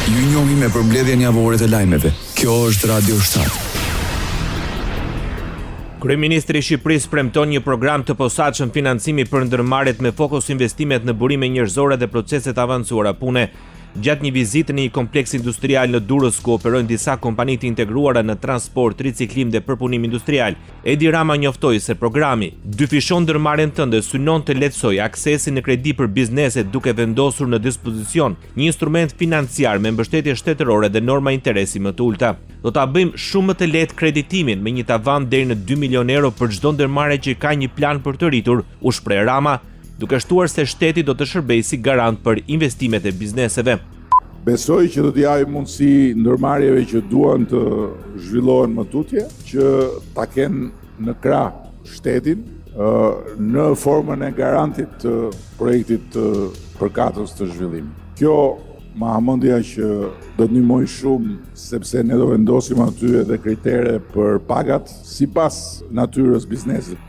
Ju njohim me përmbledhjen javore të lajmeve. Kjo është Radio Shtat. Kryeministri i Shqipërisë premton një program të posaçëm financimi për ndërmarrjet me fokus investimet në burime njerëzore dhe proceset avancuara pune. Gjatë një vizite në një kompleks industrial në Durrës ku operojnë disa kompani të integruara në transport, riciklim dhe përpunim industrial, Edi Rama njoftoi se programi dyfishon ndërmarrjen tënde synon të lehtësojë aksesin në kredi për bizneset duke vendosur në dispozicion një instrument financiar me mbështetje shtetërore dhe norma interesi më të ulta. Do ta bëjmë shumë më të lehtë kreditimin me një tavan deri në 2 milion euro për çdo ndërmarrje që ka një plan për të rritur, u shpreh Rama, duke shtuar se shteti do të shërbejë si garant për investimet e bizneseve. Besoj që do t'i japë mundësi ndërmarrjeve që duan të zhvillohen më tutje, që ta kenë në krah shtetin në formën e garantit të projektit të përkatës të zhvillimit. Kjo ma hamendja që do të ndihmoj shumë sepse ne do vendosim aty edhe kritere për pagat sipas natyrës biznesit.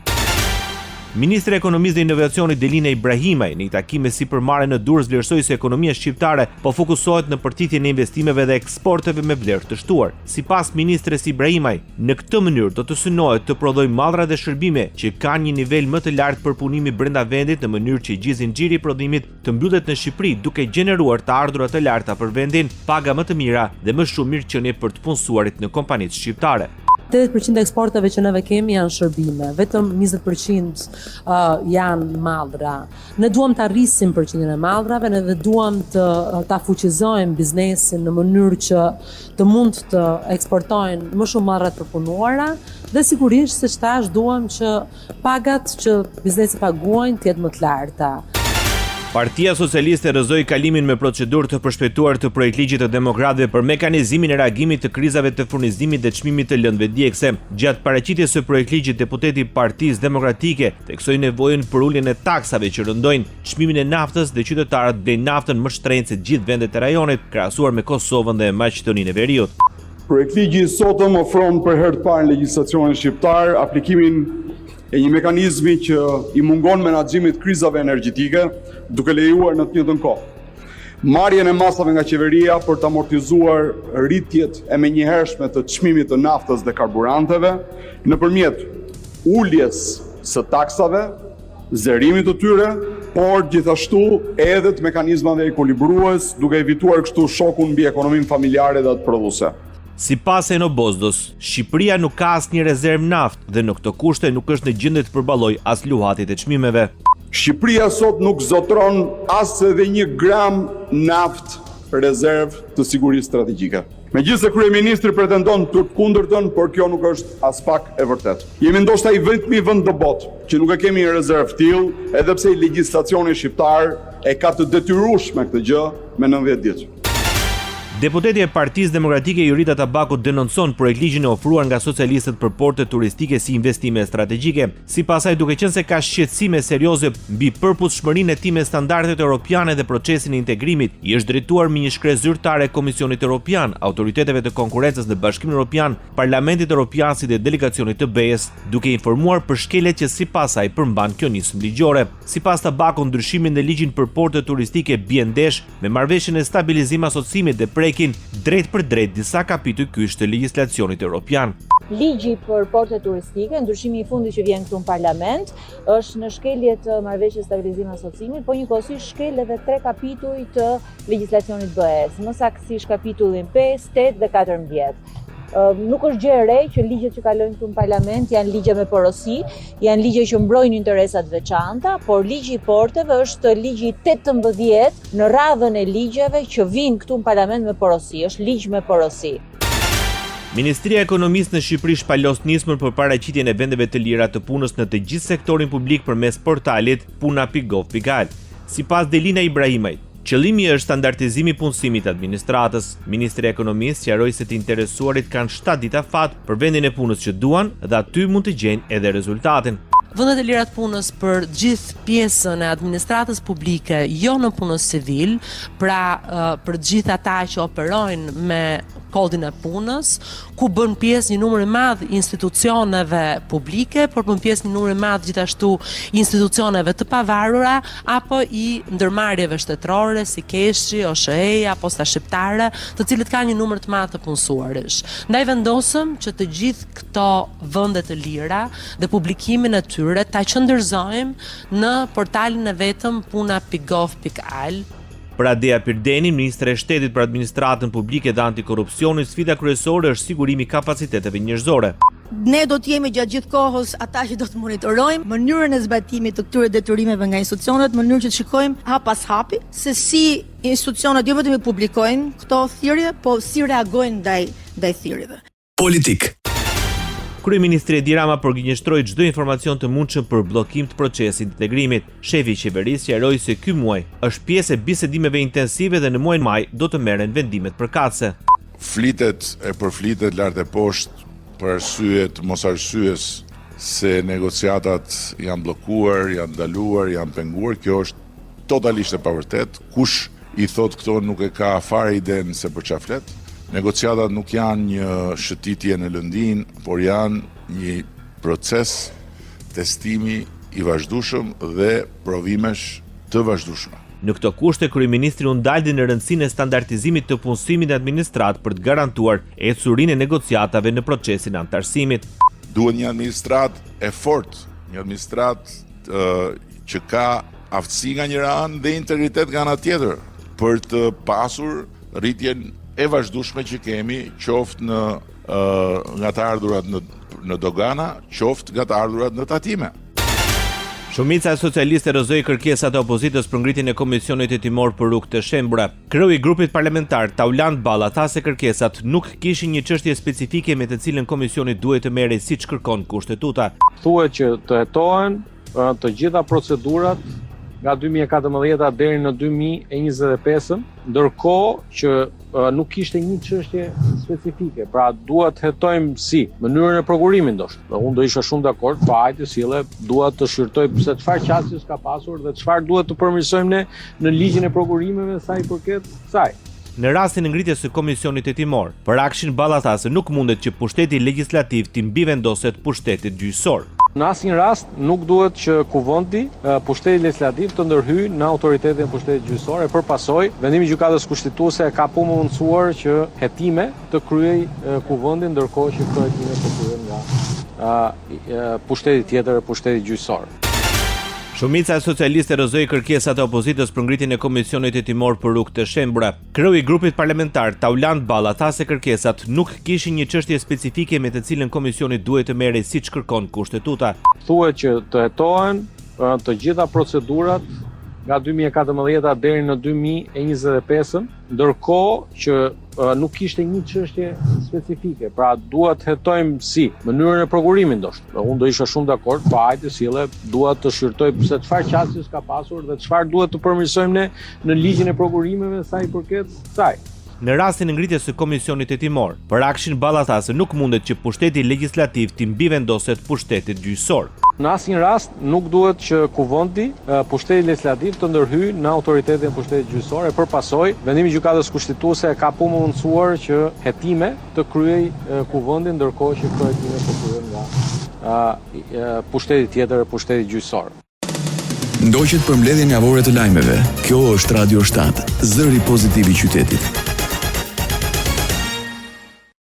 Ministri i Ekonomisë dhe Inovacionit Delina Ibrahimaj në një takim me sipërmarrje në Durrës vlerësoi se ekonomia shqiptare po fokusohet në përtithjen e investimeve dhe eksporteve me vlerë të shtuar. Sipas ministres Ibrahimaj, në këtë mënyrë do të synohet të prodhojë mallra dhe shërbime që kanë një nivel më të lartë përpunimi brenda vendit në mënyrë që gjithë zinxhiri i prodhimit të mbyllet në Shqipëri duke gjeneruar të ardhurat të larta për vendin, paga më të mira dhe më shumë mirëqenie për të punësuarit në kompanitë shqiptare. 80% e eksporteve që neve kemi janë shërbime, vetëm 20% janë mallra. Ne duam të arrisim përqindjen e mallrave, ne duam ta fuqizojmë biznesin në mënyrë që të mund të eksportojnë më shumë mallra të përpunuara dhe sigurisht se çtash duam që pagat që biznesi paguajnë të jetë më të larta. Partia Socialiste rrëzoi kalimin me procedurë të përshpejtuar të projektligjit të demokratëve për mekanizmin e reagimit të krizave të furnizimit dhe çmimit të lëndëve djegëse. Gjatë paraqitjes së projektligjit, deputeti i Partisë Demokratike theksoi nevojën për uljen e taksave që rëndojnë çmimin e naftës dhe qytetarët blejnë naftën më shtrenjtë se gjithë vendet e rajonit, krahasuar me Kosovën dhe Maqedoninë e Veriut. Projektligji i sotëm ofron për herë të parë në legjislacionin shqiptar aplikimin e një mekanizmi që i mungon menaxhimit krizave energjetike, duke lejuar në të njëjtën kohë marrjen e masave nga qeveria për të amortizuar rritjet e menjëhershme të çmimit të naftës dhe karburanteve nëpërmjet uljes së taksave, zërimit të tyre, por gjithashtu edhe të mekanizmave ekuilibrues, duke evituar kështu shokun mbi ekonominë familjare dhe atë prodhuese. Sipas Eno Bozdos, Shqipëria nuk ka asnjë rezervë naftë dhe në këto kushte nuk është në gjendje të përballojë as luhatit e çmimeve. Shqipëria sot nuk zotron as edhe 1 gram naftë rezervë të sigurisë strategjike. Megjithëse kryeministri pretendon të kundërtën, por kjo nuk është as pak e vërtetë. Jemi ndoshta i vetmi vend në botë që nuk e kemi një rezervë tillë, edhe pse legjislacioni shqiptar e ka të detyrueshme këtë gjë me 90 ditë. Deputeti e Partisë Demokratike Jurita Tabaku denoncon projektligjin e ofruar nga socialistët për porte turistike si investime strategjike, sipas saj duke qenë se ka shqetësime serioze mbi përputhshmërinë e tij me standardet europiane dhe procesin e integrimit, i është drejtuar me një shkresë zyrtare Komisionit Evropian, autoriteteve të konkurrencës në Bashkimin Evropian, Parlamentit Evropian si dhe delegacionit të BE-s, duke informuar për shkelet që sipas saj përmban kjo nismë ligjore. Sipas Tabaku, ndryshimin në ligjin për porte turistike bien ndesh me marrëveshjen e stabilizim asociimit dhe prekin drejt për drejt disa kapituj kyç të legjislacionit evropian. Ligji për porte turistike, ndryshimi i fundit që vjen këtu në parlament, është në shkelje të marrëveshjes stabilizim asociimit, po njëkohësisht shkel edhe 3 kapituj të legjislacionit BE-s, më saktësisht kapitullin 5, 8 dhe 14. Nuk është gjë e re që ligjet që kalojnë këtu në parlament janë ligje me porosi, janë ligje që mbrojnë interesat veçanta, por ligji i porteve është ligji 18 në radhën e ligjeve që vinë këtu në parlament me porosi, është ligj me porosi. Ministria e Ekonomisë në Shqipëri shpalos nismën për paraqitjen e vendeve të lira të punës në të gjithë sektorin publik përmes portalit puna.gov.al. Sipas Delina Ibrahimaj, qëllimi është standardizimi i punësimit të administratës. Ministri i Ekonomisë sqaroi se të interesuarit kanë 7 ditë afat për vendin e punës që duan dhe aty mund të gjejnë edhe rezultatin. Vendet e lira të punës për gjithë pjesën e administratës publike, jo në punës civil, pra për gjithë ata që operojnë me kodin e punës, ku bën pjesë një numër i madh institucioneve publike, por bën pjesë një numër i madh gjithashtu institucioneve të pavarura apo i ndërmarrjeve shtetërore si Keshi, OSHE-ja, Posta Shqiptare, të cilët kanë një numër të madh të punësuarish. Ndaj vendosëm që të gjithë këto vende të lira dhe publikimin e tyre ta qëndërzojmë në portalin e vetëm puna.gov.al. Për Adea Pirdeni, ministre e Shtetit për Administratën Publike dhe Antikorrupsionin, sfida kryesore është sigurimi i kapaciteteve njerëzore. Ne do të jemi gjatë gjithë kohës ata që do të monitorojmë mënyrën e zbatimit të këtyre detyrimeve nga institucionet, mënyrë që të shikojmë hap pas hapi se si institucionet jo vetëm i publikojnë këto thirrje, po si reagojnë ndaj thirrjeve. Politik. Kryeministri Edi Rama përgjinjëstroi çdo informacion të mundshëm për bllokim të procesit të integrimit. Shefi i qeverisë sqaroi se ky muaj është pjesë e bisedimeve intensive dhe në muajin maj do të merren vendimet përkatëse. Flitet e përflitet lart e poshtë për arsye të mosarsyes se negociatat janë bllokuar, janë ndaluar, janë penguar. Kjo është totalisht e pavërtet. Kush i thot këto nuk e ka fare iden se për çfarë flet. Negociatat nuk janë një shëtitje në lëndin, por janë një proces testimi i vazhdueshëm dhe provimesh të vazhdueshme. Në këto kushte, kryeministri u ndaldi në rëndësinë e standardizimit të punësimit administrat për të garantuar ecurinë e negociatave në procesin antarësimit. Duhet një administrat e fortë, një administrat që ka aftësi nga njëra anë dhe integritet nga ana tjetër, për të pasur rritjen e vazhdueshme që kemi, qoftë nga të ardhurat në dogana, qoftë nga të ardhurat në tatime. Shumica e socialiste rrëzoi kërkesat e opozitës për ngritjen e komisionit hetimor për rrugë të shembura. Kreu i grupit parlamentar Tauland Balla tha se kërkesat nuk kishin një çështje specifike me të cilën komisioni duhet të merrej siç kërkon kushtetuta. Thuhet që të hetohen të gjitha procedurat nga 2014 deri në 2025, ndërkohë që nuk kishte një çështje specifike. Pra duhet të hetojmë si mënyrën e prokurimit ndoshta. Dhe unë do isha shumë dakord, pa hajde sille, duhet të shqyrtoj se çfarë qasjes ka pasur dhe çfarë duhet të përmirësojmë ne në ligjin e prokurimeve sa i përket kësaj. Në rastin e ngritjes së komisionit hetimor, për Akshin Balla tha se nuk mundet që pushteti legjislativ të mbivendoset pushtetit gjyqësor. Në asnjë rast nuk duhet që kuvendi, pushteti legislativ të ndërhyjë në autoritetin e pushtetit gjyqësor e përpasoj vendimi i gjykatës kushtetuese ka mundësuar që hetime të kryej kuvendi ndërkohë që këto hetime të kryhen nga pushteti tjetër e pushtetit gjyqësor. Shumica e socialiste rrëzoi kërkesat e opozitës për ngritjen e komisionit hetimor për rrugë të shembura. Kreu i grupit parlamentar Tauland Balla tha se kërkesat nuk kishin një çështje specifike me të cilën komisioni duhet të merrej siç kërkon kushtetuta. Thuhet që të hetohen të gjitha procedurat nga 2014 deri në 2025, ndërkohë që nuk kishte një çështje specifike. Pra duhet të hetojmë si mënyrën e prokurimit ndoshta. Dhe unë do isha shumë dakord, pa hajde sille, duhet të shqyrtoj se çfarë qasjes ka pasur dhe çfarë duhet të përmirësojmë ne në ligjin e prokurimeve sa i përket kësaj. Në rastin e ngritjes së komisionit hetimor, për Akshin Balla tha se nuk mundet që pushteti legjislativ të mbivendoset pushtetit gjyqësor. Në asnjë rast nuk duhet që kuvendi, pushteti legislativ të ndërhyjë në autoritetin e pushtetit gjyqësor e përpasoj vendimi i gjykatës kushtetuese ka mundësuar që hetime të kryej kuvendi ndërkohë që këto hetime të kryhen nga pushteti tjetër e pushtetit gjyqësor. Ndoqet përmbledhjen javore të lajmeve. Kjo është Radio 7, zëri pozitiv i qytetit.